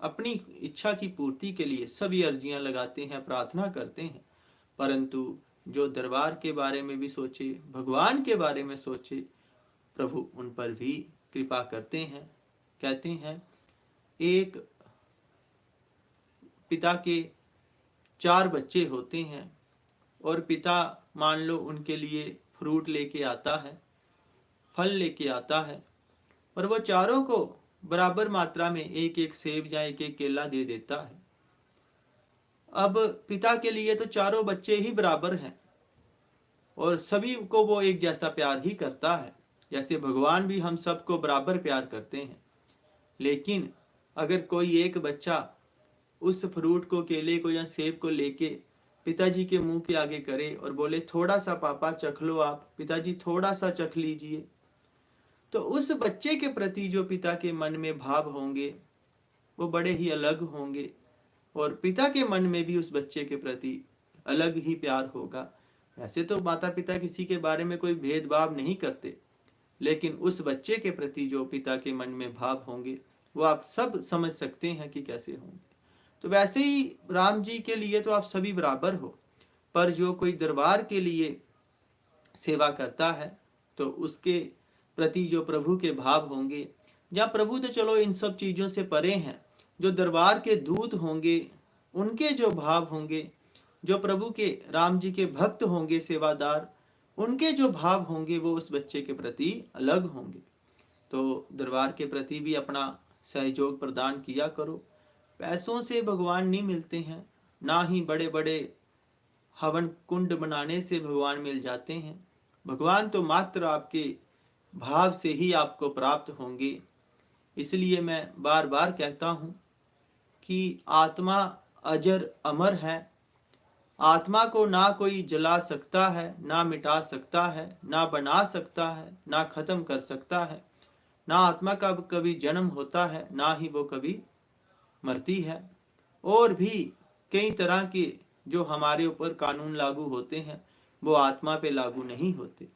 अपनी इच्छा की पूर्ति के लिए सभी अर्जियां लगाते हैं, प्रार्थना करते हैं, परंतु जो दरबार के बारे में भी सोचे, भगवान के बारे में सोचे, प्रभु उन पर भी कृपा करते हैं। कहते हैं एक पिता के 4 बच्चे होते हैं और पिता मान लो उनके लिए फ्रूट लेके आता है, फल लेके आता है, पर वो चारों को बराबर मात्रा में एक एक सेब या एक एक केला दे देता है। अब पिता के लिए तो चारों बच्चे ही बराबर हैं और सभी को वो एक जैसा प्यार ही करता है, जैसे भगवान भी हम सबको बराबर प्यार करते हैं। लेकिन अगर कोई एक बच्चा उस फ्रूट को, केले को या सेब को लेके पिताजी के मुंह के आगे करे और बोले थोड़ा सा पापा चख लो आप, पिताजी थोड़ा सा चख लीजिए, तो उस बच्चे के प्रति जो पिता के मन में भाव होंगे वो बड़े ही अलग होंगे और पिता के मन में भी उस बच्चे के प्रति अलग ही प्यार होगा। वैसे तो माता पिता किसी के बारे में कोई भेदभाव नहीं करते, लेकिन उस बच्चे के प्रति जो पिता के मन में भाव होंगे वो आप सब समझ सकते हैं कि कैसे होंगे। तो वैसे ही राम जी के लिए तो आप सभी बराबर हो, पर जो कोई दरबार के लिए सेवा करता है तो उसके प्रति जो प्रभु के भाव होंगे, या प्रभु तो चलो इन सब चीजों से परे हैं, जो दरबार के दूत होंगे उनके जो भाव होंगे, जो प्रभु के राम जी के भक्त होंगे, सेवादार, उनके जो भाव होंगे वो उस बच्चे के प्रति अलग होंगे। तो दरबार के प्रति भी अपना सहयोग प्रदान किया करो। पैसों से भगवान नहीं मिलते हैं, ना ही बड़े बड़े हवन कुंड बनाने से भगवान मिल जाते हैं। भगवान तो मात्र आपके भाव से ही आपको प्राप्त होंगे। इसलिए मैं बार बार कहता हूँ कि आत्मा अजर अमर है, आत्मा को ना कोई जला सकता है, ना मिटा सकता है, ना बना सकता है, ना खत्म कर सकता है। ना आत्मा का कभी जन्म होता है, ना ही वो कभी मरती है। और भी कई तरह के जो हमारे ऊपर कानून लागू होते हैं वो आत्मा पे लागू नहीं होते,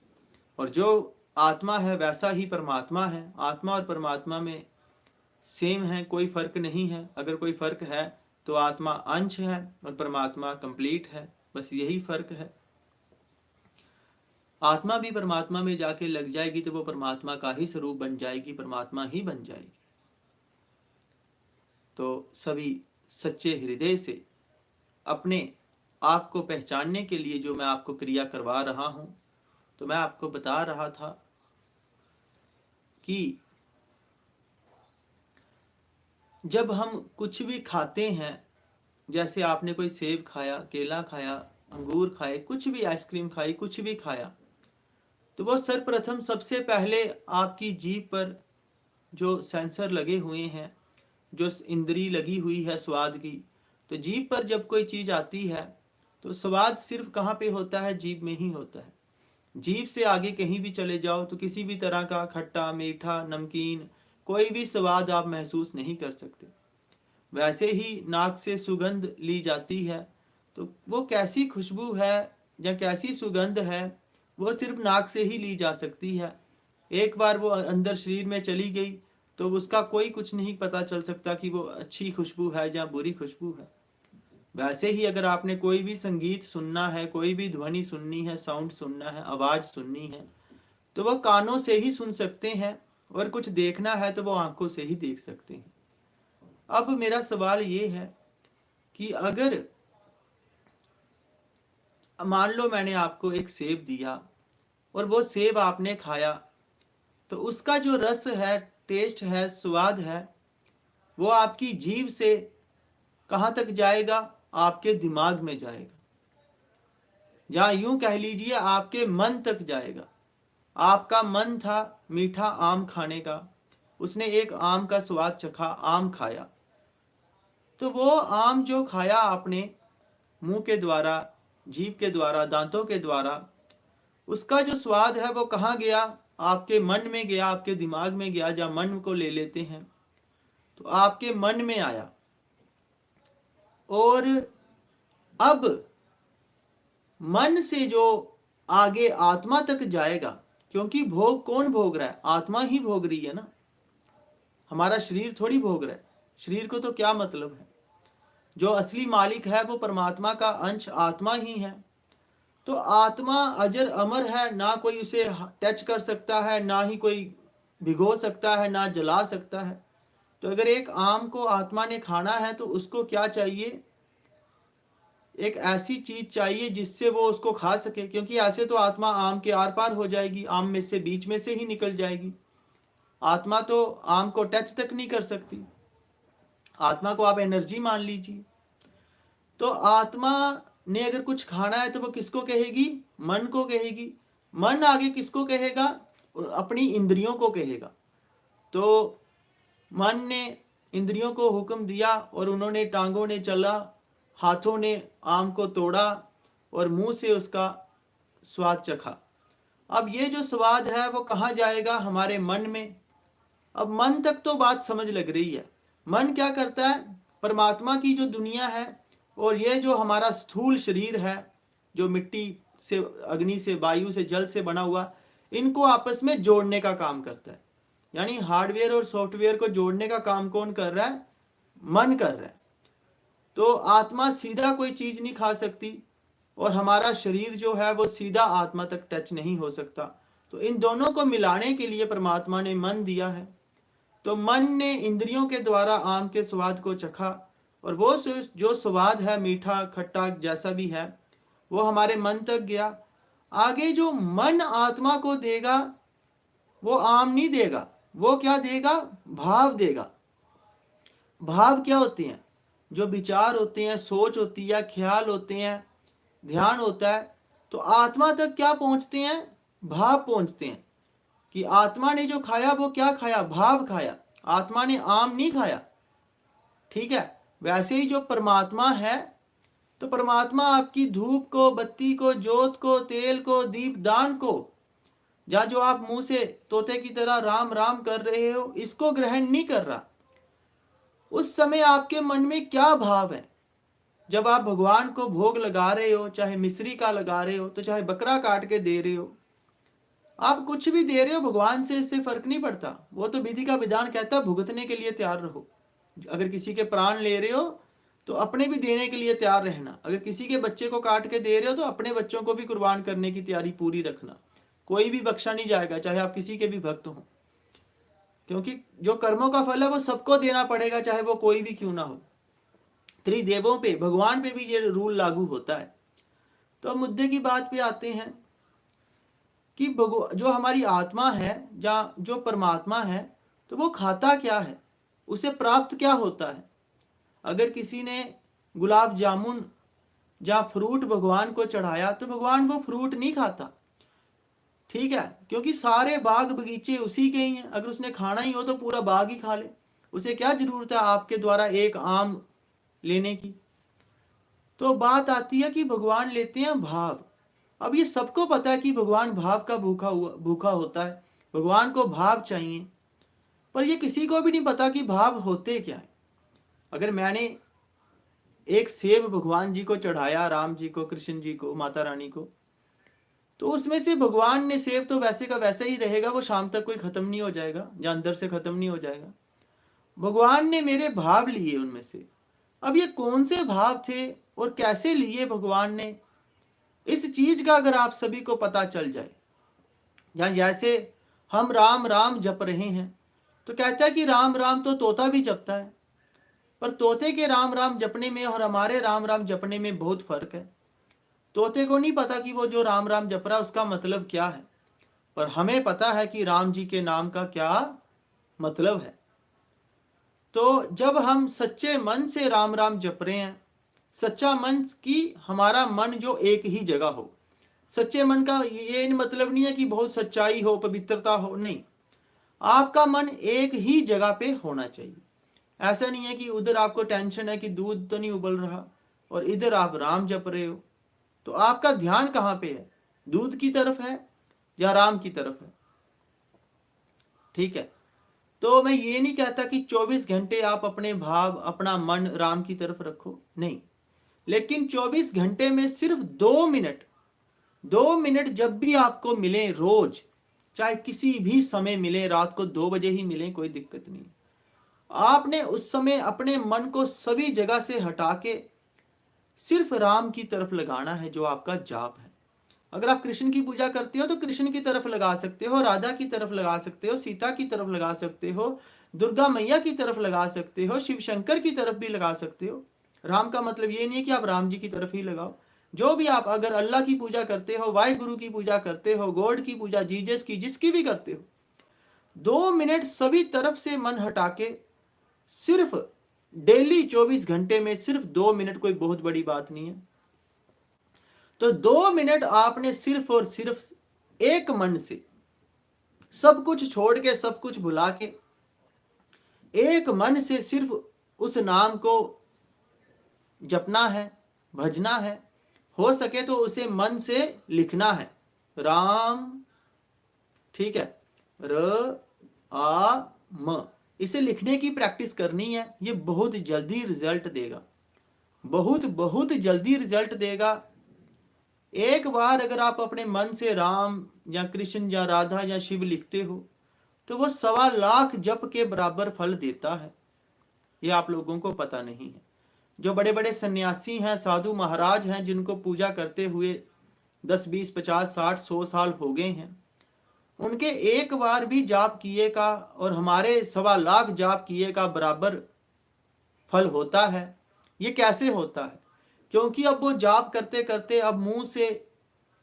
और जो आत्मा है वैसा ही परमात्मा है। आत्मा और परमात्मा में सेम है, कोई फर्क नहीं है। अगर कोई फर्क है तो आत्मा अंश है और परमात्मा कंप्लीट है, बस यही फर्क है। आत्मा भी परमात्मा में जाके लग जाएगी तो वो परमात्मा का ही स्वरूप बन जाएगी, परमात्मा ही बन जाएगी। तो सभी सच्चे हृदय से अपने आप को पहचानने के लिए जो मैं आपको क्रिया करवा रहा हूं, तो मैं आपको बता रहा था कि जब हम कुछ भी खाते हैं, जैसे आपने कोई सेब खाया, केला खाया, अंगूर खाए, कुछ भी आइसक्रीम खाई, कुछ भी खाया, तो वो सर्वप्रथम सबसे पहले आपकी जीभ पर जो सेंसर लगे हुए हैं, जो इंद्री लगी हुई है स्वाद की, तो जीभ पर जब कोई चीज आती है तो स्वाद सिर्फ कहाँ पे होता है? जीभ में ही होता है। जीभ से आगे कहीं भी चले जाओ तो किसी भी तरह का खट्टा, मीठा, नमकीन, कोई भी स्वाद आप महसूस नहीं कर सकते। वैसे ही नाक से सुगंध ली जाती है, तो वो कैसी खुशबू है या कैसी सुगंध है वो सिर्फ नाक से ही ली जा सकती है। एक बार वो अंदर शरीर में चली गई तो उसका कोई कुछ नहीं पता चल सकता कि वो अच्छी खुशबू है या बुरी खुशबू है। वैसे ही अगर आपने कोई भी संगीत सुनना है, कोई भी ध्वनि सुननी है, साउंड सुनना है, आवाज सुननी है, तो वह कानों से ही सुन सकते हैं, और कुछ देखना है तो वो आंखों से ही देख सकते हैं। अब मेरा सवाल ये है कि अगर मान लो मैंने आपको एक सेब दिया और वो सेब आपने खाया, तो उसका जो रस है, टेस्ट है, स्वाद है, वो आपकी जीभ से कहां तक जाएगा? आपके दिमाग में जाएगा, या यूं कह लीजिए आपके मन तक जाएगा। आपका मन था मीठा आम खाने का, उसने एक आम का स्वाद चखा, आम खाया, तो वो आम जो खाया आपने मुंह के द्वारा, जीभ के द्वारा, दांतों के द्वारा, उसका जो स्वाद है वो कहाँ गया? आपके मन में गया, आपके दिमाग में गया। जब मन को ले लेते हैं तो आपके मन में आया, और अब मन से जो आगे आत्मा तक जाएगा, क्योंकि भोग कौन भोग रहा है? आत्मा ही भोग रही है ना, हमारा शरीर थोड़ी भोग रहा है। शरीर को तो क्या मतलब है? जो असली मालिक है वो परमात्मा का अंश आत्मा ही है। तो आत्मा अजर अमर है, ना कोई उसे टच कर सकता है, ना ही कोई भिगो सकता है, ना जला सकता है। तो अगर एक आम को आत्मा ने खाना है तो उसको क्या चाहिए? एक ऐसी चीज चाहिए जिससे वो उसको खा सके, क्योंकि ऐसे तो आत्मा आम के आर पार हो जाएगी, आम में से बीच में से ही निकल जाएगी। आत्मा तो आम को टच तक नहीं कर सकती। आत्मा को आप एनर्जी मान लीजिए। तो आत्मा ने अगर कुछ खाना है तो वो किसको कहेगी? मन को कहेगी। मन आगे किसको कहेगा? अपनी इंद्रियों को कहेगा। तो मन ने इंद्रियों को हुक्म दिया और उन्होंने टांगों ने चला, हाथों ने आम को तोड़ा और मुंह से उसका स्वाद चखा। अब ये जो स्वाद है वो कहाँ जाएगा? हमारे मन में। अब मन तक तो बात समझ लग रही है। मन क्या करता है? परमात्मा की जो दुनिया है और ये जो हमारा स्थूल शरीर है, जो मिट्टी से, अग्नि से, वायु से, जल से बना हुआ, इनको आपस में जोड़ने का काम करता है। यानी हार्डवेयर और सॉफ्टवेयर को जोड़ने का काम कौन कर रहा है? मन कर रहा है। तो आत्मा सीधा कोई चीज नहीं खा सकती और हमारा शरीर जो है वो सीधा आत्मा तक टच नहीं हो सकता। तो इन दोनों को मिलाने के लिए परमात्मा ने मन दिया है। तो मन ने इंद्रियों के द्वारा आम के स्वाद को चखा और वो जो स्वाद है, मीठा खट्टा जैसा भी है, वो हमारे मन तक गया। आगे जो मन आत्मा को देगा वो आम नहीं देगा, वो क्या देगा? भाव देगा। भाव क्या होते हैं? जो विचार होते हैं, सोच होती है, ख्याल होते हैं, ध्यान होता है। तो आत्मा तक क्या पहुंचते हैं? भाव पहुंचते हैं। कि आत्मा ने जो खाया वो क्या खाया? भाव खाया। आत्मा ने आम नहीं खाया। ठीक है। वैसे ही जो परमात्मा है, तो परमात्मा आपकी धूप को, बत्ती को, जोत को, तेल को, दीपदान को, या जो आप मुंह से तोते की तरह राम राम कर रहे हो, इसको ग्रहण नहीं कर रहा। उस समय आपके मन में क्या भाव है? जब आप भगवान को भोग लगा रहे हो, चाहे मिश्री का लगा रहे हो, तो चाहे बकरा काट के दे रहे हो, आप कुछ भी दे रहे हो, भगवान से इससे फर्क नहीं पड़ता। वो तो विधि का विधान कहता है भुगतने के लिए तैयार रहो। अगर किसी के प्राण ले रहे हो तो अपने भी देने के लिए तैयार रहना। अगर किसी के बच्चे को काट के दे रहे हो तो अपने बच्चों को भी कुर्बान करने की तैयारी पूरी रखना। कोई भी बख्शा नहीं जाएगा, चाहे आप किसी के भी भक्त हो, क्योंकि जो कर्मों का फल है वो सबको देना पड़ेगा, चाहे वो कोई भी क्यों ना हो। त्रिदेवों पे, भगवान पे भी ये रूल लागू होता है। तो अब मुद्दे की बात पे आते हैं कि जो हमारी आत्मा है, या जो परमात्मा है, तो वो खाता क्या है? उसे प्राप्त क्या होता है? अगर किसी ने गुलाब जामुन या फ्रूट भगवान को चढ़ाया तो भगवान वो फ्रूट नहीं खाता। ठीक है, क्योंकि सारे बाग बगीचे उसी के ही हैं। अगर उसने खाना ही हो तो पूरा बाग ही खा ले। उसे क्या जरूरत है आपके द्वारा एक आम लेने की? तो बात आती है कि भगवान लेते हैं भाव। अब ये सबको पता है कि भगवान भाव का भूखा होता है, भगवान को भाव चाहिए। पर ये किसी को भी नहीं पता कि भाव होते क्या है। अगर मैंने एक सेब भगवान जी को चढ़ाया, राम जी को, कृष्ण जी को, माता रानी को, तो उसमें से भगवान ने, सेब तो वैसे का वैसे ही रहेगा, वो शाम तक कोई खत्म नहीं हो जाएगा या अंदर से खत्म नहीं हो जाएगा। भगवान ने मेरे भाव लिए उनमें से। अब ये कौन से भाव थे और कैसे लिए भगवान ने, इस चीज का अगर आप सभी को पता चल जाए। या जैसे हम राम राम जप रहे हैं, तो कहता है कि राम राम तो तोता भी जपता है, पर तोते के राम राम जपने में और हमारे राम राम जपने में बहुत फर्क है। तोते को नहीं पता कि वो जो राम राम जप रहा है उसका मतलब क्या है, पर हमें पता है कि राम जी के नाम का क्या मतलब है। तो जब हम सच्चे मन से राम राम जप रहे हैं, सच्चा मन की, हमारा मन जो एक ही जगह हो। सच्चे मन का ये मतलब नहीं है कि बहुत सच्चाई हो, पवित्रता हो, नहीं। आपका मन एक ही जगह पे होना चाहिए। ऐसा नहीं है कि उधर आपको टेंशन है कि दूध तो नहीं उबल रहा और इधर आप राम जप रहे हो। तो आपका ध्यान कहाँ पे है? दूध की तरफ है या राम की तरफ है? ठीक है। तो मैं ये नहीं कहता कि 24 घंटे आप अपने भाव, अपना मन राम की तरफ रखो, नहीं। लेकिन 24 घंटे में सिर्फ 2 मिनट जब भी आपको मिले, रोज, चाहे किसी भी समय मिले, रात को 2 बजे ही मिले, कोई दिक्कत नहीं। आपने उस समय अपने मन को सभी जगह से हटा के सिर्फ राम की तरफ लगाना है, जो आपका जाप है। अगर आप कृष्ण की पूजा करते हो तो कृष्ण की तरफ लगा सकते हो, राधा की तरफ लगा सकते हो, सीता की तरफ लगा सकते हो, दुर्गा मैया की तरफ लगा सकते हो, शिव शंकर की तरफ भी लगा सकते हो। राम का मतलब ये नहीं है कि आप राम जी की तरफ ही लगाओ। जो भी आप अगर अल्लाह की पूजा करते हो, वाहे गुरु की पूजा करते हो, गॉड की पूजा, जीजस की, जिसकी भी करते हो, 2 मिनट सभी तरफ से मन हटा के सिर्फ डेली 24 घंटे में सिर्फ 2 मिनट, कोई बहुत बड़ी बात नहीं है, तो 2 मिनट आपने सिर्फ और सिर्फ एक मन से सब कुछ छोड़ के, सब कुछ भुला के, एक मन से सिर्फ उस नाम को जपना है, भजना है। हो सके तो उसे मन से लिखना है, राम, ठीक है, र आ म, इसे लिखने की प्रैक्टिस करनी है। ये बहुत जल्दी रिजल्ट देगा, बहुत बहुत जल्दी रिजल्ट देगा। एक बार अगर आप अपने मन से राम या कृष्ण या राधा या शिव लिखते हो तो वो 1.25 लाख जप के बराबर फल देता है। ये आप लोगों को पता नहीं है। जो बड़े बड़े सन्यासी हैं, साधु महाराज हैं, जिनको पूजा करते हुए 10, 20, 50, 60, 100 साल हो गए हैं, उनके एक बार भी जाप किए का और हमारे 1.25 लाख जाप किए का बराबर फल होता है। ये कैसे होता है? क्योंकि अब वो जाप करते करते अब मुंह से,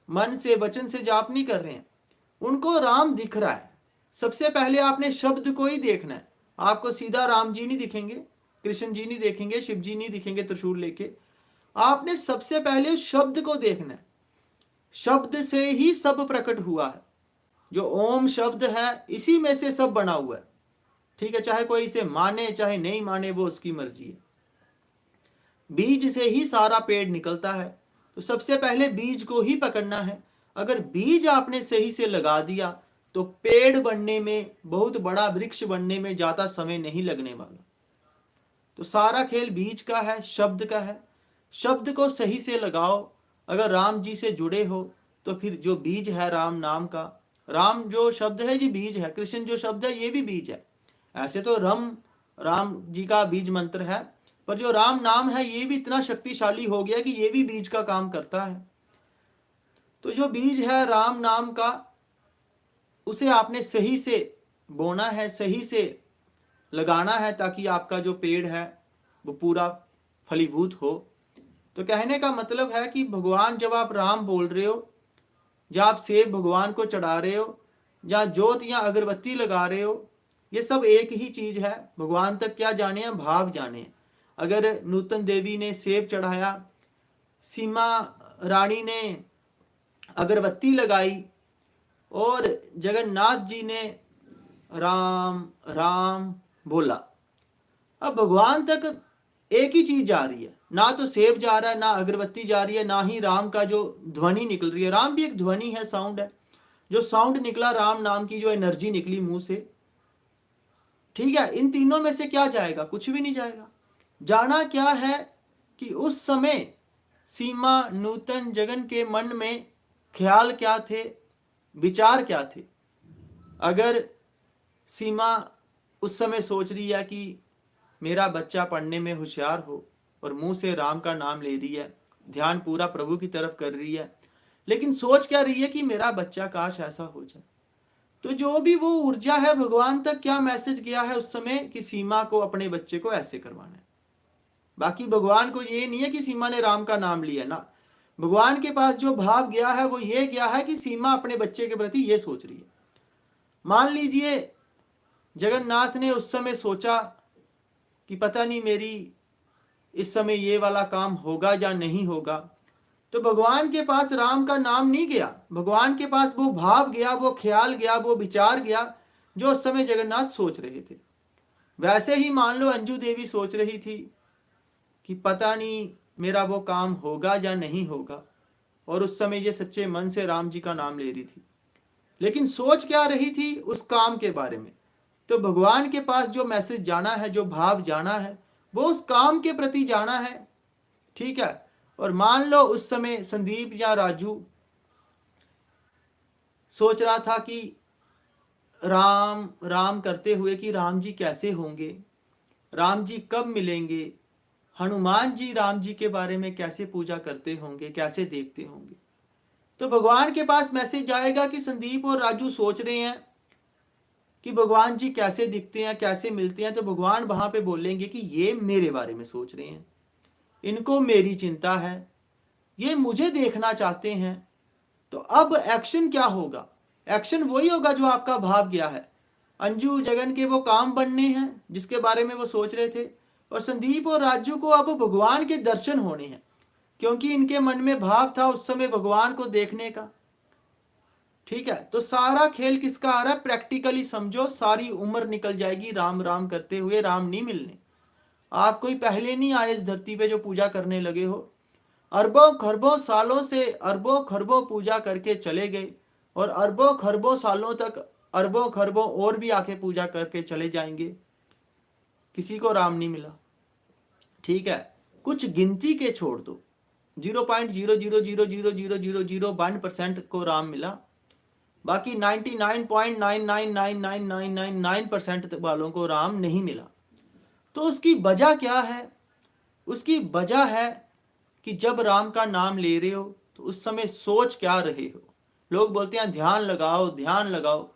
मन से, वचन से जाप नहीं कर रहे हैं, उनको राम दिख रहा है। सबसे पहले आपने शब्द को ही देखना है। आपको सीधा राम जी नहीं दिखेंगे, कृष्ण जी नहीं देखेंगे, शिव जी नहीं दिखेंगे त्रिशूल लेके। आपने सबसे पहले उस शब्द को देखना है। शब्द से ही सब प्रकट हुआ है। जो ओम शब्द है, इसी में से सब बना हुआ है। ठीक है, चाहे कोई इसे माने चाहे नहीं माने, वो उसकी मर्जी है। बीज से ही सारा पेड़ निकलता है, तो सबसे पहले बीज को ही पकड़ना है। अगर बीज आपने सही से लगा दिया तो पेड़ बनने में, बहुत बड़ा वृक्ष बनने में ज्यादा समय नहीं लगने वाला। तो सारा खेल बीज का है, शब्द का है। शब्द को सही से लगाओ। अगर राम जी से जुड़े हो तो फिर जो बीज है राम नाम का, राम जो शब्द है ये बीज है, कृष्ण जो शब्द है ये भी बीज है। ऐसे तो राम जी का बीज मंत्र है, पर जो राम नाम है ये भी इतना शक्तिशाली हो गया कि ये भी बीज का काम करता है। तो जो बीज है राम नाम का, उसे आपने सही से बोना है, सही से लगाना है, ताकि आपका जो पेड़ है वो पूरा फलीभूत हो। तो कहने का मतलब है कि भगवान, जब आप राम बोल रहे हो, या आप सेब भगवान को चढ़ा रहे हो, या जोत या अगरबत्ती लगा रहे हो, ये सब एक ही चीज है। भगवान तक क्या जाने हैं? भाव जाने हैं। अगर नूतन देवी ने सेब चढ़ाया, सीमा रानी ने अगरबत्ती लगाई, और जगन्नाथ जी ने राम राम बोला, अब भगवान तक एक ही चीज जा रही है। ना तो सेब जा रहा है, ना अगरबत्ती जा रही है, ना ही राम का जो ध्वनि निकल रही है। राम भी एक ध्वनि है, साउंड है। जो साउंड निकला राम नाम की, जो एनर्जी निकली मुंह से, ठीक है, इन तीनों में से क्या जाएगा? कुछ भी नहीं जाएगा। जाना क्या है कि उस समय सीमा, नूतन, जगन के मन में ख्याल क्या थे, विचार क्या थे। अगर सीमा उस समय सोच रही है कि मेरा बच्चा पढ़ने में होशियार हो, और मुंह से राम का नाम ले रही है, ध्यान पूरा प्रभु की तरफ कर रही है, लेकिन सोच क्या रही है कि मेरा बच्चा काश ऐसा हो जाए, तो जो भी वो ऊर्जा है, भगवान तक क्या मैसेज गया है उस समय कि सीमा को अपने बच्चे को ऐसे करवाना है। बाकी भगवान को ये नहीं है कि सीमा ने राम का नाम लिया ना। भगवान के पास जो भाव गया है वो ये गया है कि सीमा अपने बच्चे के प्रति ये सोच रही है। मान लीजिए जगन्नाथ ने उस समय सोचा कि पता नहीं मेरी इस समय ये वाला काम होगा या नहीं होगा, तो भगवान के पास राम का नाम नहीं गया, भगवान के पास वो भाव गया, वो ख्याल गया, वो विचार गया जो उस समय जगन्नाथ सोच रहे थे। वैसे ही मान लो अंजू देवी सोच रही थी कि पता नहीं मेरा वो काम होगा या नहीं होगा, और उस समय ये सच्चे मन से राम जी का नाम ले रही थी, लेकिन सोच क्या रही थी? उस काम के बारे में। तो भगवान के पास जो मैसेज जाना है, जो भाव जाना है, वो उस काम के प्रति जाना है। ठीक है। और मान लो उस समय संदीप या राजू सोच रहा था कि राम राम करते हुए कि राम जी कैसे होंगे, राम जी कब मिलेंगे, हनुमान जी राम जी के बारे में कैसे पूजा करते होंगे, कैसे देखते होंगे। तो भगवान के पास मैसेज आएगा कि संदीप और राजू सोच रहे हैं कि भगवान जी कैसे दिखते हैं, कैसे मिलते हैं। तो भगवान वहां पे बोलेंगे कि ये मेरे बारे में सोच रहे हैं, इनको मेरी चिंता है, ये मुझे देखना चाहते हैं। तो अब एक्शन क्या होगा, एक्शन वही होगा जो आपका भाव गया है। अंजू जगन के वो काम बनने हैं जिसके बारे में वो सोच रहे थे, और संदीप और राजू को अब भगवान के दर्शन होने हैं, क्योंकि इनके मन में भाव था उस समय भगवान को देखने का। ठीक है, तो सारा खेल किसका आ रहा है, प्रैक्टिकली समझो, सारी उम्र निकल जाएगी राम राम करते हुए, राम नहीं मिलने। आप कोई पहले नहीं आए इस धरती पे जो पूजा करने लगे हो, अरबों खरबों सालों से अरबों खरबों पूजा करके चले गए, और अरबों खरबों सालों तक अरबों खरबों और भी आके पूजा करके चले जाएंगे, किसी को राम नहीं मिला। ठीक है, कुछ गिनती के छोड़ दो, 0.000000001% को राम मिला, बाकी 99.99999999% वालों को राम नहीं मिला। तो उसकी वजह क्या है, उसकी वजह है कि जब राम का नाम ले रहे हो तो उस समय सोच क्या रहे हो। लोग बोलते हैं ध्यान लगाओ ध्यान लगाओ,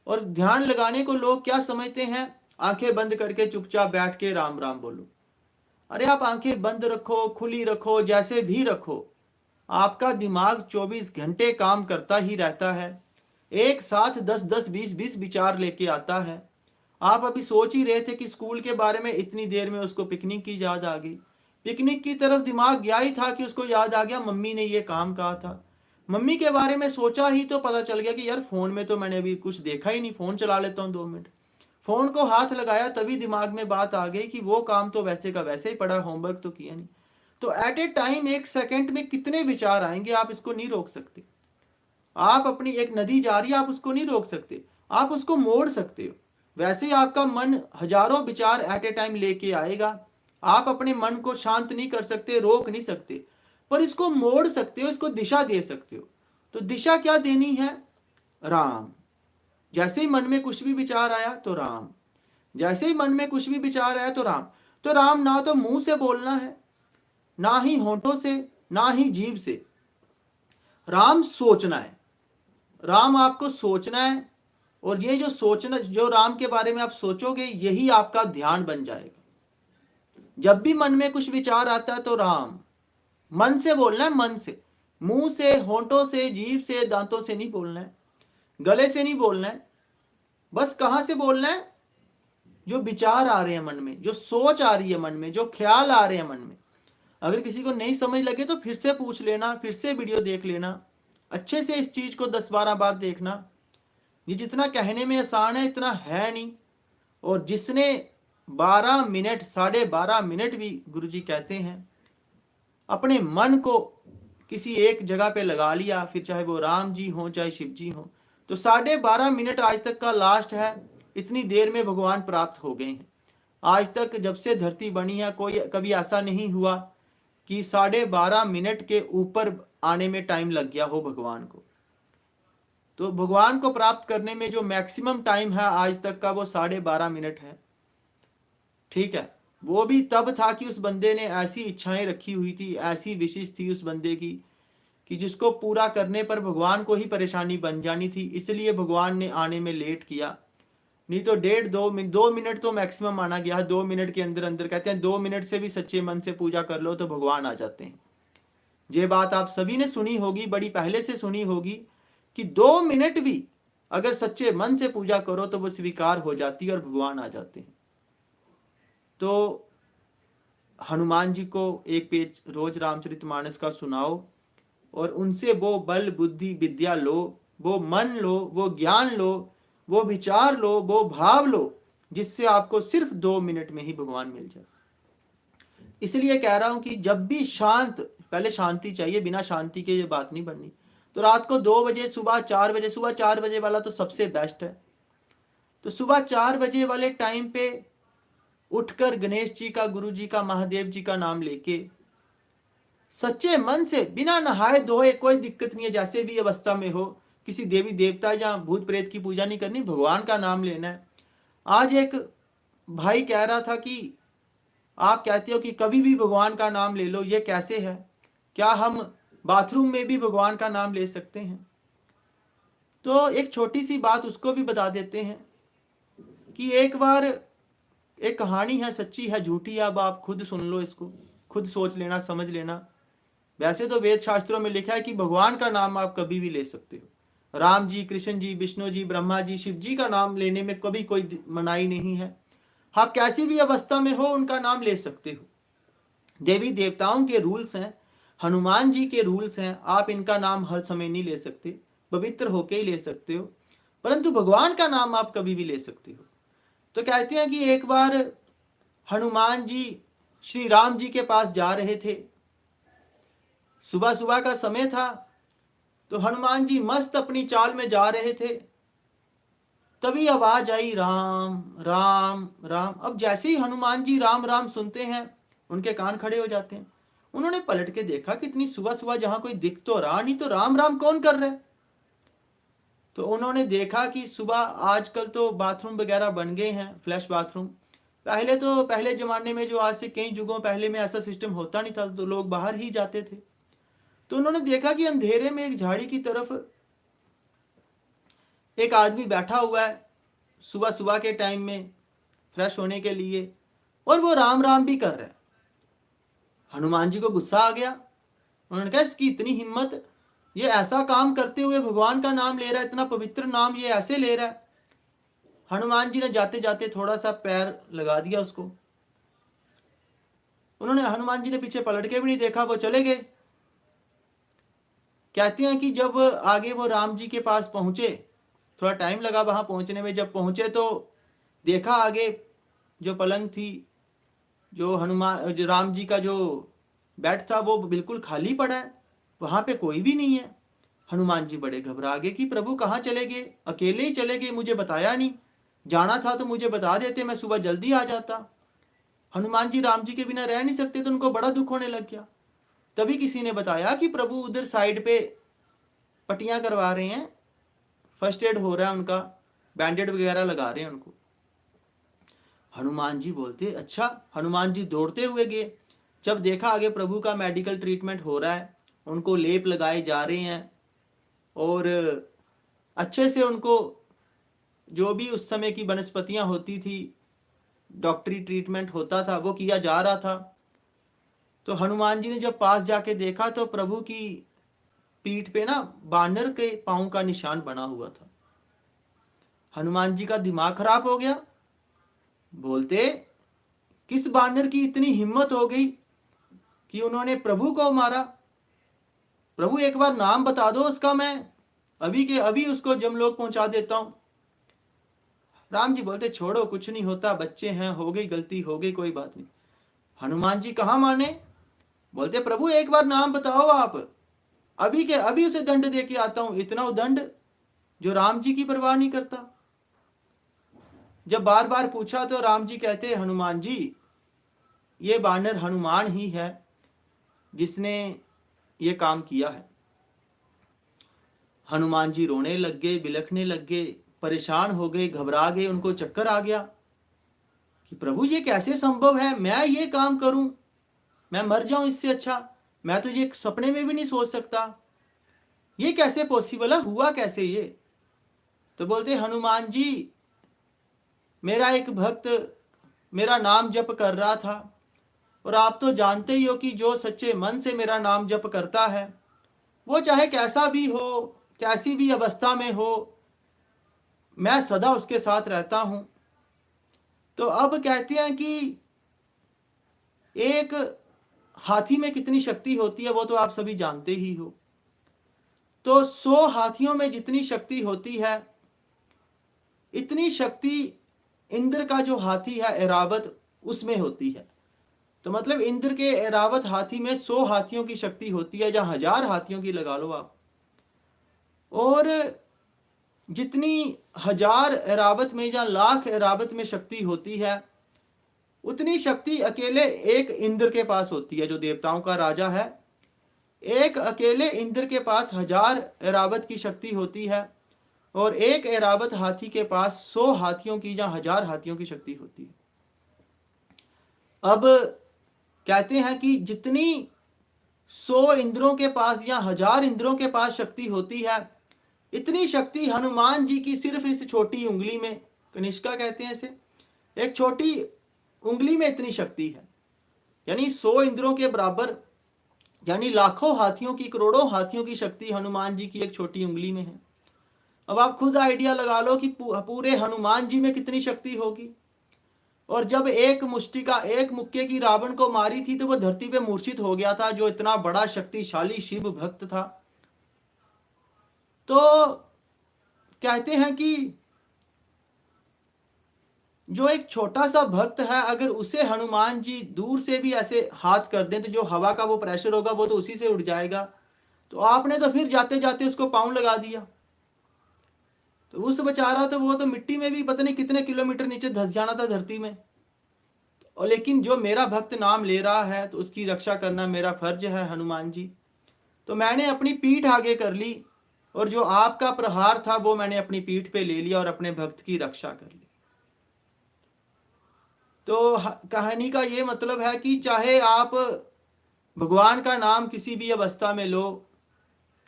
और ध्यान लगाने को लोग क्या समझते हैं, आंखें बंद करके चुपचाप बैठ के राम राम बोलो। अरे आप आंखें बंद रखो, खुली रखो, जैसे भी रखो, आपका दिमाग 24 घंटे काम करता ही रहता है, एक साथ 10-10 20-20 विचार लेके आता है। आप अभी सोच ही रहे थे कि स्कूल के बारे में, इतनी देर में उसको पिकनिक की याद आ गई, पिकनिक की तरफ दिमाग गया ही था कि उसको याद आ गया मम्मी ने ये काम कहा था, मम्मी के बारे में सोचा ही तो पता चल गया कि यार फोन में तो मैंने अभी कुछ देखा ही नहीं, फोन चला लेता हूँ 2 मिनट, फोन को हाथ लगाया तभी दिमाग में बात आ गई कि वो काम तो वैसे का वैसे ही पड़ा, होमवर्क तो किया नहीं। तो एट ए टाइम 1 सेकंड में कितने विचार आएंगे, आप इसको नहीं रोक सकते। आप अपनी एक नदी जा रही है, आप उसको नहीं रोक सकते, आप उसको मोड़ सकते हो। वैसे ही आपका मन हजारों विचार एट ए टाइम लेके आएगा, आप अपने मन को शांत नहीं कर सकते, रोक नहीं सकते, पर इसको मोड़ सकते हो, इसको दिशा दे सकते हो। तो दिशा क्या देनी है, राम। जैसे ही मन में कुछ भी विचार आया तो राम, जैसे ही मन में कुछ भी विचार आया तो राम। तो राम ना तो मुंह से बोलना है, ना ही होठों से, ना ही जीभ से, राम सोचना है। राम आपको सोचना है, और ये जो सोचना, जो राम के बारे में आप सोचोगे, यही आपका ध्यान बन जाएगा। जब भी मन में कुछ विचार आता है तो राम, मन से बोलना है, मन से, मुंह से, होठों से, जीभ से, दांतों से नहीं बोलना है, गले से नहीं बोलना है। बस कहां से बोलना है, जो विचार आ रहे हैं मन में, जो सोच आ रही है मन में, जो ख्याल आ रहे हैं मन में। अगर किसी को नहीं समझ लगे तो फिर से पूछ लेना, फिर से वीडियो देख लेना, अच्छे से इस चीज को 10-12 बार देखना। ये जितना कहने में आसान है इतना है नहीं। और जिसने 12 मिनट, 12.5 मिनट भी गुरुजी कहते हैं, अपने मन को किसी एक जगह पे लगा लिया, फिर चाहे वो राम जी हो चाहे शिव जी हो, तो 12.5 मिनट आज तक का लास्ट है। इतनी देर में भगवान प्राप्त हो गए हैं। आज तक जब से धरती बनी है कोई कभी ऐसा नहीं हुआ कि 12.5 मिनट के ऊपर आने में टाइम लग गया हो भगवान को। तो भगवान को प्राप्त करने में जो मैक्सिमम टाइम है आज तक का, वो 12.5 मिनट है। ठीक है, वो भी तब था कि उस बंदे ने ऐसी इच्छाएं रखी हुई थी, ऐसी विशेष थी उस बंदे की, कि जिसको पूरा करने पर भगवान को ही परेशानी बन जानी थी, इसलिए भगवान ने आने में लेट किया। नहीं तो 1.5-2 मिनट तो मैक्सिमम माना गया है। 2 मिनट के अंदर अंदर, कहते हैं 2 मिनट से भी सच्चे मन से पूजा कर लो तो भगवान आ जाते हैं। ये बात आप सभी ने सुनी होगी, बड़ी पहले से सुनी होगी, कि 2 मिनट भी अगर सच्चे मन से पूजा करो तो वो स्वीकार हो जाती है और भगवान आ जाते हैं। तो हनुमान जी को एक पेज रोज रामचरितमानस का सुनाओ, और उनसे वो बल बुद्धि विद्या लो, वो मन लो, वो ज्ञान लो, वो विचार लो, वो भाव लो, जिससे आपको सिर्फ 2 मिनट में ही भगवान मिल जाए। इसलिए कह रहा हूं कि जब भी शांत, पहले शांति चाहिए, बिना शांति के ये बात नहीं बननी। तो रात को 2 बजे, सुबह 4 बजे, सुबह 4 बजे वाला तो सबसे बेस्ट है। तो सुबह 4 बजे वाले टाइम पे उठकर गणेश जी का, गुरु जी का, महादेव जी का नाम लेके सच्चे मन से, बिना नहाए धोए, कोई दिक्कत नहीं है, जैसे भी अवस्था में हो, किसी देवी देवता या भूत प्रेत की पूजा नहीं करनी, भगवान का नाम लेना है। आज एक भाई कह रहा था कि आप कहते हो कि कभी भी भगवान का नाम ले लो, ये कैसे है? क्या हम बाथरूम में भी भगवान का नाम ले सकते हैं? तो एक छोटी सी बात उसको भी बता देते हैं कि एक बार एक कहानी है, सच्ची है झूठी है, अब आप खुद सुन लो, इसको खुद सोच लेना, समझ लेना। वैसे तो वेद शास्त्रों में लिखा है कि भगवान का नाम आप कभी भी ले सकते हो। राम जी, कृष्ण जी, विष्णु जी, ब्रह्मा जी, शिव जी का नाम लेने में कभी कोई मनाही नहीं है। आप कैसी भी अवस्था में हो उनका नाम ले सकते हो। देवी देवताओं के रूल्स हैं, हनुमान जी के रूल्स हैं, आप इनका नाम हर समय नहीं ले सकते, पवित्र होके ही ले सकते हो, परंतु भगवान का नाम आप कभी भी ले सकते हो। तो कहते हैं कि एक बार हनुमान जी श्री राम जी के पास जा रहे थे, सुबह सुबह का समय था, तो हनुमान जी मस्त अपनी चाल में जा रहे थे, तभी आवाज आई राम राम राम। अब जैसे ही हनुमान जी राम राम सुनते हैं, उनके कान खड़े हो जाते हैं। उन्होंने पलट के देखा कि इतनी सुबह सुबह जहां कोई दिख तो रहा नहीं, तो राम राम कौन कर रहे? तो उन्होंने देखा कि सुबह, आजकल तो बाथरूम वगैरह बन गए हैं, फ्लैश बाथरूम। पहले तो पहले जमाने में, जो आज से कई युगों पहले में ऐसा सिस्टम होता नहीं था, तो लोग बाहर ही जाते थे। तो उन्होंने देखा कि अंधेरे में एक झाड़ी की तरफ एक आदमी बैठा हुआ है, सुबह सुबह के टाइम में फ्रेश होने के लिए, और वो राम राम भी कर रहा है। हनुमान जी को गुस्सा आ गया। उन्होंने कहा इसकी इतनी हिम्मत, ये ऐसा काम करते हुए भगवान का नाम ले रहा है, इतना पवित्र नाम ये ऐसे ले रहा है। हनुमान जी ने जाते जाते थोड़ा सा पैर लगा दिया उसको। उन्होंने, हनुमान जी ने पीछे पलट के भी नहीं देखा, वो चले गए। कहते हैं कि जब आगे वो राम जी के पास पहुंचे, थोड़ा टाइम लगा वहां पहुंचने में, जब पहुंचे तो देखा आगे जो पलंग थी, जो राम जी का जो बेड था, वो बिल्कुल खाली पड़ा है, वहां पे कोई भी नहीं है। हनुमान जी बड़े घबरा गए कि प्रभु कहाँ चले गए, अकेले ही चले गए, मुझे बताया नहीं, जाना था तो मुझे बता देते, मैं सुबह जल्दी आ जाता। हनुमान जी राम जी के बिना रह नहीं सकते, तो उनको बड़ा दुख होने लग गया। तभी किसी ने बताया कि प्रभु उधर साइड पे पट्टियां करवा रहे हैं, फर्स्ट एड हो रहा है उनका, बैंडेड वगैरह लगा रहे हैं उनको। हनुमान जी बोलते अच्छा। हनुमान जी दौड़ते हुए गए, जब देखा आगे प्रभु का मेडिकल ट्रीटमेंट हो रहा है, उनको लेप लगाए जा रहे हैं, और अच्छे से उनको जो भी उस समय की वनस्पतियां होती थी, डॉक्टरी ट्रीटमेंट होता था, वो किया जा रहा था। तो हनुमान जी ने जब पास जाके देखा, तो प्रभु की पीठ पे ना बानर के पांव का निशान बना हुआ था। हनुमान जी का दिमाग खराब हो गया। बोलते किस बानर की इतनी हिम्मत हो गई कि उन्होंने प्रभु को मारा? प्रभु एक बार नाम बता दो उसका, मैं अभी के अभी उसको जमलोक पहुंचा देता हूं। राम जी बोलते छोड़ो, कुछ नहीं होता, बच्चे हैं, हो गई गलती, हो गई, कोई बात नहीं। हनुमान जी कहां माने। बोलते प्रभु एक बार नाम बताओ आप, अभी के अभी उसे दंड दे के आता हूं। इतना उदंड जो राम जी की परवाह नहीं करता। जब बार बार पूछा तो राम जी कहते हनुमान जी, ये बानर हनुमान ही है जिसने ये काम किया है। हनुमान जी रोने लग गए, बिलखने लग गए, परेशान हो गए, घबरा गए, उनको चक्कर आ गया कि प्रभु ये कैसे संभव है, मैं ये काम करूं, मैं मर जाऊं इससे अच्छा, मैं तो ये सपने में भी नहीं सोच सकता, ये कैसे पॉसिबल है, हुआ कैसे ये? तो बोलते हनुमान जी, मेरा एक भक्त मेरा नाम जप कर रहा था, और आप तो जानते ही हो कि जो सच्चे मन से मेरा नाम जप करता है, वो चाहे कैसा भी हो, कैसी भी अवस्था में हो, मैं सदा उसके साथ रहता हूं। तो अब कहते हैं कि एक हाथी में कितनी शक्ति होती है वो तो आप सभी जानते ही हो। तो 100 हाथियों में जितनी शक्ति होती है, इतनी शक्ति इंद्र का जो हाथी है ऐरावत, उसमें होती है। तो मतलब इंद्र के ऐरावत हाथी में 100 हाथियों की शक्ति होती है, या 1000 हाथियों की लगा लो आप। और जितनी 1000 ऐरावत में या लाख ऐरावत में शक्ति होती है, उतनी शक्ति अकेले एक इंद्र के पास होती है, जो देवताओं का राजा है। एक अकेले इंद्र के पास 1000 ऐरावत की शक्ति होती है, और एक ऐरावत हाथी के पास 100 हाथियों की या 1000 हाथियों की शक्ति होती है। अब कहते हैं कि जितनी 100 इंद्रों के पास या 1000 इंद्रों के पास शक्ति होती है, इतनी शक्ति हनुमान जी की सिर्फ इस छोटी उंगली में, कनिष्का कहते हैं इसे, एक छोटी उंगली में इतनी शक्ति है। यानी 100 इंद्रों के बराबर, यानी लाखों हाथियों की, करोड़ों हाथियों की शक्ति हनुमान जी की एक छोटी उंगली में है। अब आप खुद आइडिया लगा लो कि पूरे हनुमान जी में कितनी शक्ति होगी। और जब एक मुष्टिका, एक मुक्के की रावण को मारी थी तो वह धरती पे मूर्छित हो गया था, जो इतना बड़ा शक्तिशाली शिव भक्त था। तो कहते हैं कि जो एक छोटा सा भक्त है, अगर उसे हनुमान जी दूर से भी ऐसे हाथ कर दें तो जो हवा का वो प्रेशर होगा वो तो उसी से उड़ जाएगा। तो आपने तो फिर जाते जाते उसको पाँव लगा दिया, तो उस बेचारा तो वो तो मिट्टी में भी पता नहीं कितने किलोमीटर नीचे धंस जाना था धरती में। और लेकिन जो मेरा भक्त नाम ले रहा है तो उसकी रक्षा करना मेरा फर्ज है हनुमान जी। तो मैंने अपनी पीठ आगे कर ली, और जो आपका प्रहार था वो मैंने अपनी पीठ पे ले लिया और अपने भक्त की रक्षा कर ली। तो कहानी का ये मतलब है कि चाहे आप भगवान का नाम किसी भी अवस्था में लो,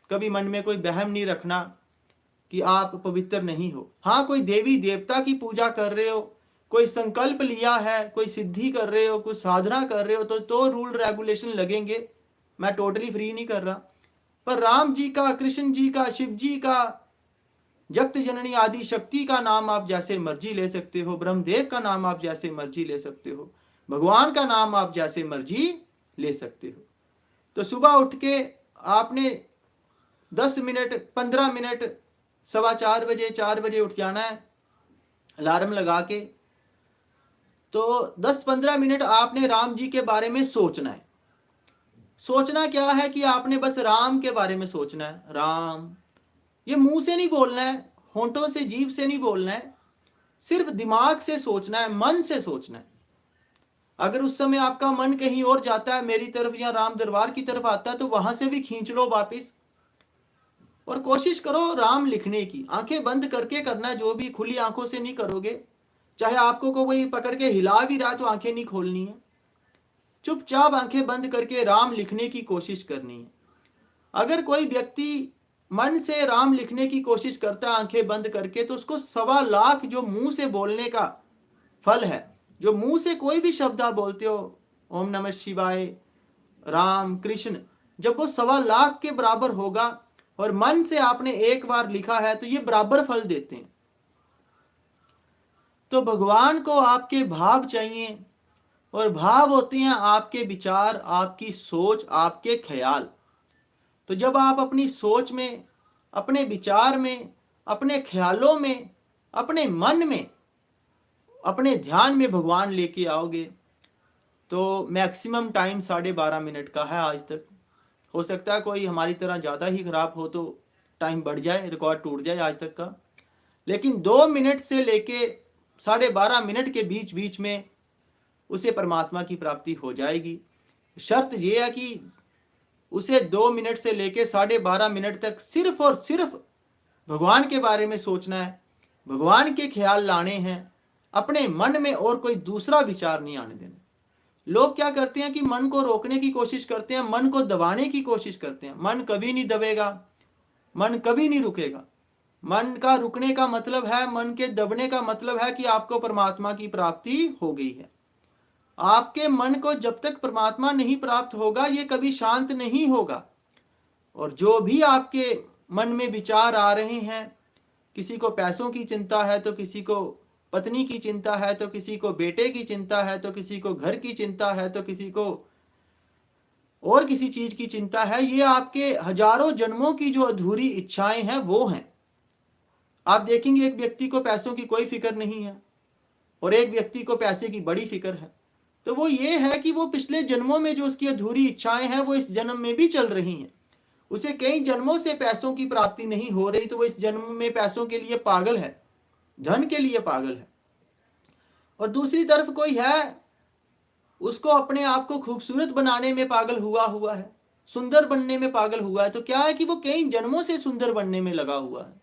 कभी मन में कोई वहम नहीं रखना कि आप पवित्र नहीं हो। हाँ, कोई देवी देवता की पूजा कर रहे हो, कोई संकल्प लिया है, कोई सिद्धि कर रहे हो, कुछ साधना कर रहे हो, तो रूल रेगुलेशन लगेंगे। मैं टोटली फ्री नहीं कर रहा। पर राम जी का, कृष्ण जी का, शिव जी का, जगत जननी आदि शक्ति का नाम आप जैसे मर्जी ले सकते हो, ब्रह्मदेव का नाम आप जैसे मर्जी ले सकते हो, भगवान का नाम आप जैसे मर्जी ले सकते हो। तो सुबह उठ के आपने 10 मिनट, 15 मिनट, 4:15 बजे, 4 बजे उठ जाना है अलार्म लगा के। तो 10-15 मिनट आपने राम जी के बारे में सोचना है। सोचना क्या है कि आपने बस राम के बारे में सोचना है। राम, ये मुंह से नहीं बोलना है, होंठों से, जीभ से नहीं बोलना है, सिर्फ दिमाग से सोचना है, मन से सोचना है। अगर उस समय आपका मन कहीं और जाता है, मेरी तरफ या राम दरबार की तरफ आता है, तो वहां से भी खींच लो वापिस, और कोशिश करो राम लिखने की। आंखें बंद करके करना, जो भी खुली आंखों से नहीं करोगे। चाहे आपको कोई पकड़ के हिला भी रहा तो आंखें नहीं खोलनी है, चुपचाप आंखें बंद करके राम लिखने की कोशिश करनी है। अगर कोई व्यक्ति मन से राम लिखने की कोशिश करता है आंखें बंद करके, तो उसको 1.25 लाख जो मुंह से बोलने का फल है, जो मुंह से कोई भी शब्द आप बोलते हो, ओम नमः शिवाय, राम, कृष्ण, जब वो 1.25 लाख के बराबर होगा और मन से आपने एक बार लिखा है, तो ये बराबर फल देते हैं। तो भगवान को आपके भाव चाहिए, और भाव होते हैं आपके विचार, आपकी सोच, आपके ख्याल। तो जब आप अपनी सोच में, अपने विचार में, अपने ख्यालों में, अपने मन में, अपने ध्यान में भगवान लेके आओगे, तो मैक्सिमम टाइम 12.5 मिनट का है आज तक। हो सकता है कोई हमारी तरह ज़्यादा ही खराब हो तो टाइम बढ़ जाए, रिकॉर्ड टूट जाए आज तक का। लेकिन 2 मिनट से लेके 12.5 मिनट के बीच बीच में उसे परमात्मा की प्राप्ति हो जाएगी। शर्त यह है कि उसे 2 मिनट से लेके 12.5 मिनट तक सिर्फ और सिर्फ भगवान के बारे में सोचना है, भगवान के ख्याल लाने हैं, अपने मन में और कोई दूसरा विचार नहीं आने देना। लोग क्या करते हैं कि मन को रोकने की कोशिश करते हैं, मन को दबाने की कोशिश करते हैं। मन कभी नहीं दबेगा, मन कभी नहीं रुकेगा। मन का रुकने का मतलब है, मन के दबने का मतलब है कि आपको परमात्मा की प्राप्ति हो गई है। आपके मन को जब तक परमात्मा नहीं प्राप्त होगा, ये कभी शांत नहीं होगा। और जो भी आपके मन में विचार आ रहे हैं, किसी को पैसों की चिंता है, तो किसी को पत्नी की चिंता है, तो किसी को बेटे की चिंता है, तो किसी को घर की चिंता है, तो किसी को और किसी चीज की चिंता है, ये आपके हजारों जन्मों की जो अधूरी इच्छाएं हैं वो हैं। आप देखेंगे एक व्यक्ति को पैसों की कोई फिक्र नहीं है और एक व्यक्ति को पैसे की बड़ी फिक्र है। तो वो ये है कि वो पिछले जन्मों में जो उसकी अधूरी इच्छाएं हैं वो इस जन्म में भी चल रही हैं। उसे कई जन्मों से पैसों की प्राप्ति नहीं हो रही, तो वो इस जन्म में पैसों के लिए पागल है, धन के लिए पागल है। और दूसरी तरफ कोई है, उसको अपने आप को खूबसूरत बनाने में पागल हुआ है, सुंदर बनने में पागल हुआ है। तो क्या है कि वो कई जन्मों से सुंदर बनने में लगा हुआ है।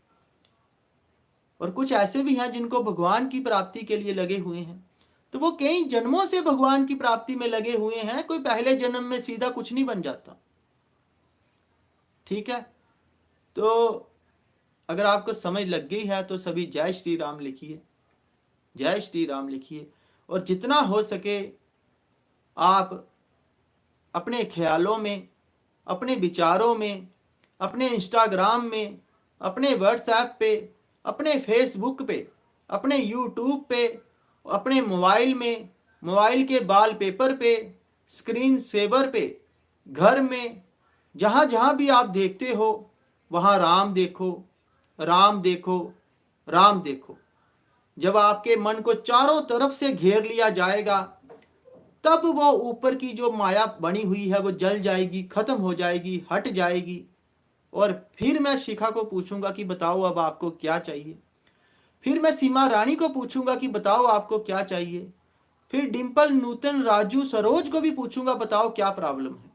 और कुछ ऐसे भी हैं जिनको भगवान की प्राप्ति के लिए लगे हुए हैं। तो वो कई जन्मों से भगवान की प्राप्ति में लगे हुए हैं, कोई पहले जन्म में सीधा कुछ नहीं बन जाता। ठीक है, तो अगर आपको समझ लग गई है तो सभी जय श्री राम लिखिए, जय श्री राम लिखिए। और जितना हो सके आप अपने ख्यालों में, अपने विचारों में, अपने इंस्टाग्राम में, अपने व्हाट्सएप पे, अपने फेसबुक पे, अपने यूट्यूब पे, अपने मोबाइल में, मोबाइल के वॉल पेपर पे, स्क्रीन सेवर पे, घर में, जहाँ जहाँ भी आप देखते हो वहाँ राम देखो, राम देखो, राम देखो। जब आपके मन को चारों तरफ से घेर लिया जाएगा तब वो ऊपर की जो माया बनी हुई है वो जल जाएगी, खत्म हो जाएगी, हट जाएगी। और फिर मैं शिखा को पूछूंगा कि बताओ अब आपको क्या चाहिए। फिर मैं सीमा रानी को पूछूंगा कि बताओ आपको क्या चाहिए। फिर डिंपल, नूतन, राजू, सरोज को भी पूछूंगा बताओ क्या प्रॉब्लम है।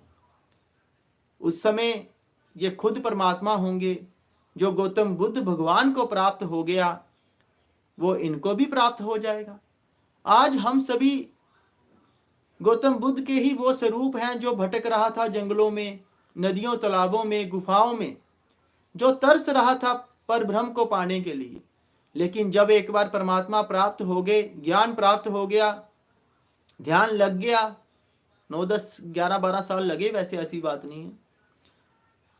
उस समय ये खुद परमात्मा होंगे। जो गौतम बुद्ध भगवान को प्राप्त हो गया वो इनको भी प्राप्त हो जाएगा। आज हम सभी गौतम बुद्ध के ही वो स्वरूप हैं जो भटक रहा था जंगलों में, नदियों, तालाबों में, गुफाओं में, जो तरस रहा था पर ब्रह्म को पाने के लिए। लेकिन जब एक बार परमात्मा प्राप्त हो गए, ज्ञान प्राप्त हो गया, ध्यान लग गया, 9 10 11 12 साल लगे, वैसे ऐसी बात नहीं है।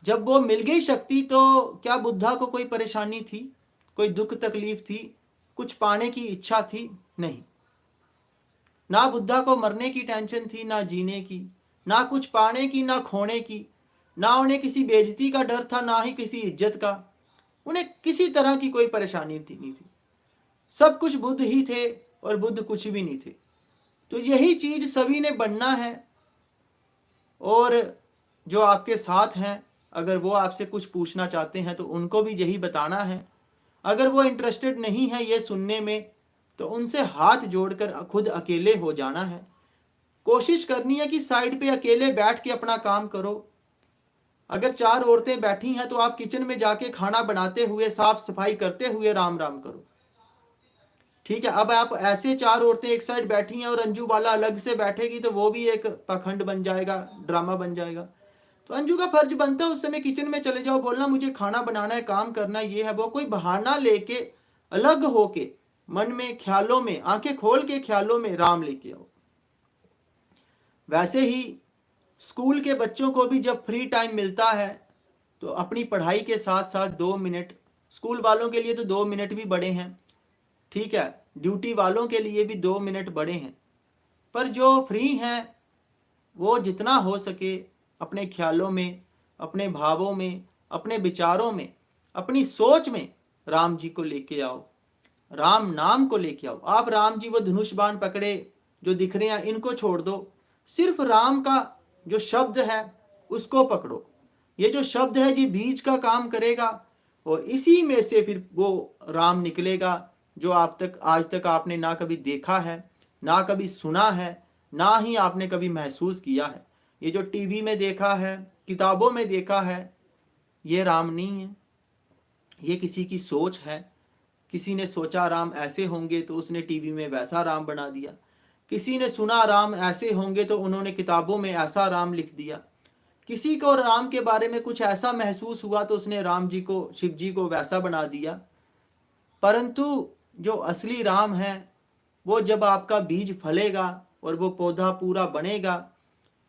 जब वो मिल गई शक्ति तो क्या बुद्धा को कोई परेशानी थी, कोई दुख तकलीफ थी, कुछ पाने की इच्छा थी? नहीं। ना बुद्धा को मरने की टेंशन थी, ना जीने की, ना कुछ पाने की, ना खोने की, ना उन्हें किसी बेइज्जती का डर था, ना ही किसी इज्जत का। उन्हें किसी तरह की कोई परेशानी नहीं थी। सब कुछ बुद्ध ही थे और बुद्ध कुछ भी नहीं थे। तो यही चीज सभी ने बनना है। और जो आपके साथ हैं, अगर वो आपसे कुछ पूछना चाहते हैं तो उनको भी यही बताना है। अगर वो इंटरेस्टेड नहीं है ये सुनने में तो उनसे हाथ जोड़कर खुद अकेले हो जाना है। कोशिश करनी है कि साइड पे अकेले बैठ के अपना काम करो। अगर 4 औरतें बैठी हैं तो आप किचन में जाके खाना बनाते हुए, साफ सफाई करते हुए राम राम करो। ठीक है, अब आप ऐसे 4 औरतें एक साइड बैठी हैं और अंजू बाला अलग से बैठेगी तो वो भी एक पाखंड बन जाएगा, ड्रामा बन जाएगा। तो अंजू का फर्ज बनता है उस समय किचन में चले जाओ, बोलना मुझे खाना बनाना है, काम करना है, ये है वो। कोई बहाना लेके अलग होके मन में, ख्यालों में, आंखें खोल के ख्यालों में राम लेके आओ। वैसे ही स्कूल के बच्चों को भी जब फ्री टाइम मिलता है तो अपनी पढ़ाई के साथ साथ 2 मिनट, स्कूल वालों के लिए तो 2 मिनट भी बड़े हैं, ठीक है, ड्यूटी वालों के लिए भी 2 मिनट बड़े हैं, पर जो फ्री हैं वो जितना हो सके अपने ख्यालों में, अपने भावों में, अपने विचारों में, अपनी सोच में राम जी को लेके आओ, राम नाम को लेके आओ। आप राम जी वो धनुष बाण पकड़े जो दिख रहे हैं इनको छोड़ दो, सिर्फ राम का जो शब्द है उसको पकड़ो। ये जो शब्द है ये बीज का काम करेगा और इसी में से फिर वो राम निकलेगा जो आप तक, आज तक आपने ना कभी देखा है, ना कभी सुना है, ना ही आपने कभी महसूस किया है। ये जो टीवी में देखा है, किताबों में देखा है, ये राम नहीं है, ये किसी की सोच है। किसी ने सोचा राम ऐसे होंगे तो उसने टीवी में वैसा राम बना दिया। किसी ने सुना राम ऐसे होंगे तो उन्होंने किताबों में ऐसा राम लिख दिया। किसी को राम के बारे में कुछ ऐसा महसूस हुआ तो उसने राम जी को, शिव जी को वैसा बना दिया। परंतु जो असली राम है वो जब आपका बीज फलेगा और वो पौधा पूरा बनेगा,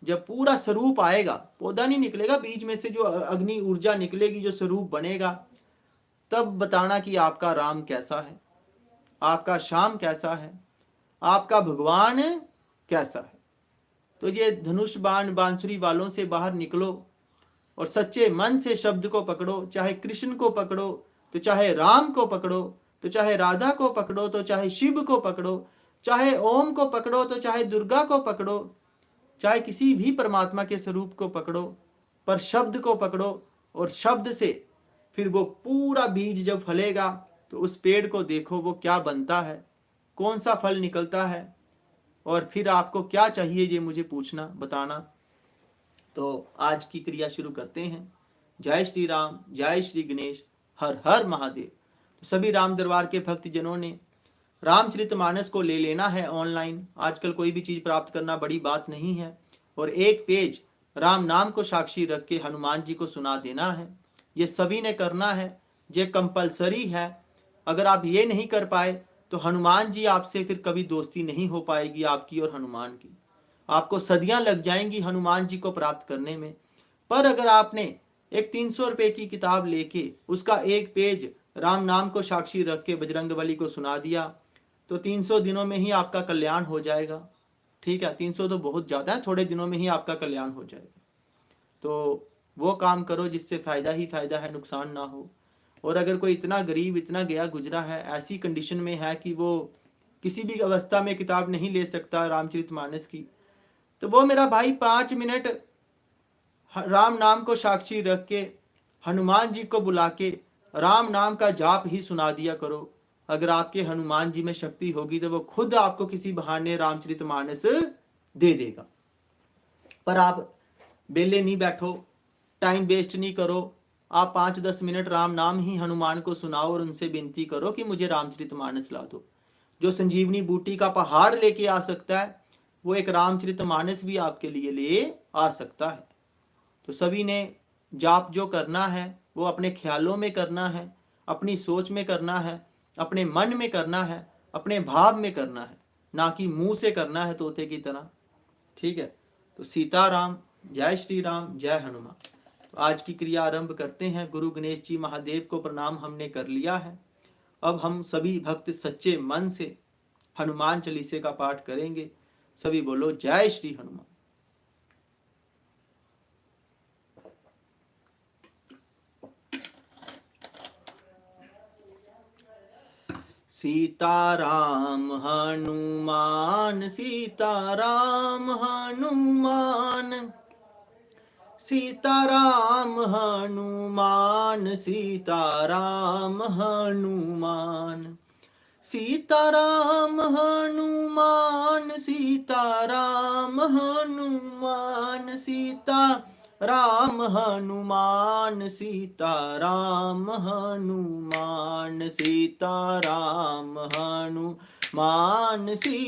जब पूरा स्वरूप आएगा, पौधा नहीं निकलेगा, बीज में से जो अग्नि ऊर्जा निकलेगी, जो स्वरूप बनेगा, तब बताना कि आपका राम कैसा है, आपका श्याम कैसा है, आपका भगवान कैसा है। तो ये धनुष बाण बांसुरी वालों से बाहर निकलो और सच्चे मन से शब्द को पकड़ो। चाहे कृष्ण को पकड़ो तो चाहे राम को पकड़ो, तो चाहे राधा को पकड़ो, तो चाहे शिव को पकड़ो, चाहे ओम को पकड़ो, तो चाहे दुर्गा को पकड़ो, चाहे किसी भी परमात्मा के स्वरूप को पकड़ो, पर शब्द को पकड़ो। और शब्द से फिर वो पूरा बीज जब फलेगा तो उस पेड़ को देखो वो क्या बनता है, कौन सा फल निकलता है, और फिर आपको क्या चाहिए ये मुझे पूछना, बताना। तो आज की क्रिया शुरू करते हैं। जय श्री राम, जय श्री गणेश, हर हर महादेव। तो सभी राम दरबार के भक्तजनों ने रामचरितमानस को ले लेना है ऑनलाइन। आजकल कोई भी चीज प्राप्त करना बड़ी बात नहीं है। और एक पेज राम नाम को साक्षी रख के हनुमान जी को सुना देना है। ये सभी ने करना है, ये कंपलसरी है। अगर आप ये नहीं कर पाए तो हनुमान जी आपसे फिर कभी दोस्ती नहीं हो पाएगी आपकी और हनुमान की। आपको सदियां लग जाएंगी हनुमान जी को प्राप्त करने में। पर अगर आपने एक 300 रुपए की किताब लेके उसका एक पेज राम नाम को साक्षी रख के बजरंगबली को सुना दिया तो 300 दिनों में ही आपका कल्याण हो जाएगा। ठीक है, 300 तो बहुत ज़्यादा है, थोड़े दिनों में ही आपका कल्याण हो जाएगा। तो वो काम करो जिससे फ़ायदा ही फ़ायदा है, नुकसान ना हो। और अगर कोई इतना गरीब, इतना गया गुजरा है, ऐसी कंडीशन में है कि वो किसी भी अवस्था में किताब नहीं ले सकता रामचरितमानस की, तो वो मेरा भाई 5 मिनट राम नाम को साक्षी रख के हनुमान जी को बुला के राम नाम का जाप ही सुना दिया करो। अगर आपके हनुमान जी में शक्ति होगी तो वो खुद आपको किसी बहाने रामचरितमानस दे देगा। पर आप बेले नहीं बैठो, टाइम वेस्ट नहीं करो। आप 5-10 मिनट राम नाम ही हनुमान को सुनाओ और उनसे विनती करो कि मुझे रामचरितमानस ला दो। जो संजीवनी बूटी का पहाड़ लेके आ सकता है, वो एक रामचरितमानस भी आपके लिए ले आ सकता है। तो सभी ने जाप जो करना है वो अपने ख्यालों में करना है, अपनी सोच में करना है, अपने मन में करना है, अपने भाव में करना है, ना कि मुंह से करना है तोते की तरह। ठीक है, तो सीताराम, जय श्री राम, जय हनुमान। तो आज की क्रिया आरंभ करते हैं। गुरु गणेश जी महादेव को प्रणाम हमने कर लिया है। अब हम सभी भक्त सच्चे मन से हनुमान चालीसे का पाठ करेंगे। सभी बोलो जय श्री हनुमान। सीताराम हनुमान, सीताराम हनुमान, सीताराम हनुमान, सीताराम हनुमान, सीताराम हनुमान, सीताराम हनुमान, सीताराम हनुमान, सीताराम हनुमान, सीताराम हनुमान, सीता